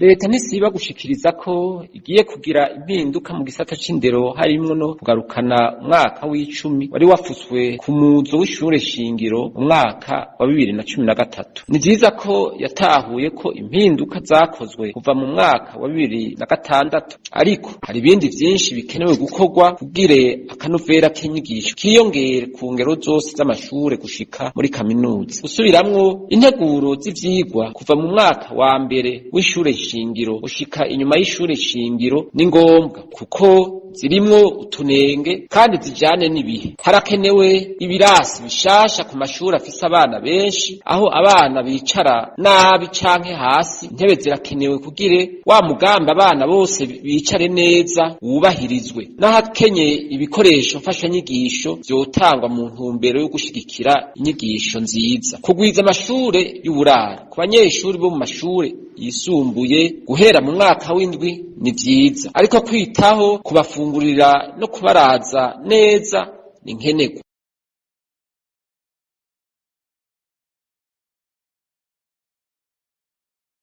Leta ntisiba gushikiriza ko igiye kugira impinduka mu gisata c'indero harimwo no kugarukana umwaka w'icumi wari wafuswe ku muzo w'ishure shingiro mu mwaka wa 2013. Ni vyiza ko yatahuye ko impinduka zakozwe kuva mu mwaka wa 2006, ariko hari ibindi vyinshi bikenewe gukorwa kugire akanovera k'inyigisho kiyongere ku ngero zose z'amashure gushika muri kaminuza. Gusubiramwo integuro z'ivyigwa kuva mu mwaka wa mbere w'ishure shingiro ushika inyuma y'ishure shingiro ni ngombwa kuko zirimwo utunenge kandi zijane n'ibihe. Harakenewe ibirasi bishasha ku mashuri afise abana benshi, aho abana bicara nabi canke hasi. Intebe zirakenewe kugire wa mugambi abana bose bicare neza wubahirizwe. N'ahakenye ibikoresho mfashanyigisho vyotangwa mu ntumbero yo gushigikira inyigisho nziza. Kugwiza amashure y'uburaro ku banyeshuri bo mu mashure yisumbuye guhera mu mwaka w'indwi ni vyiza, ariko kwitaho kubafungurira no kubaraza neza ni nkenerwa.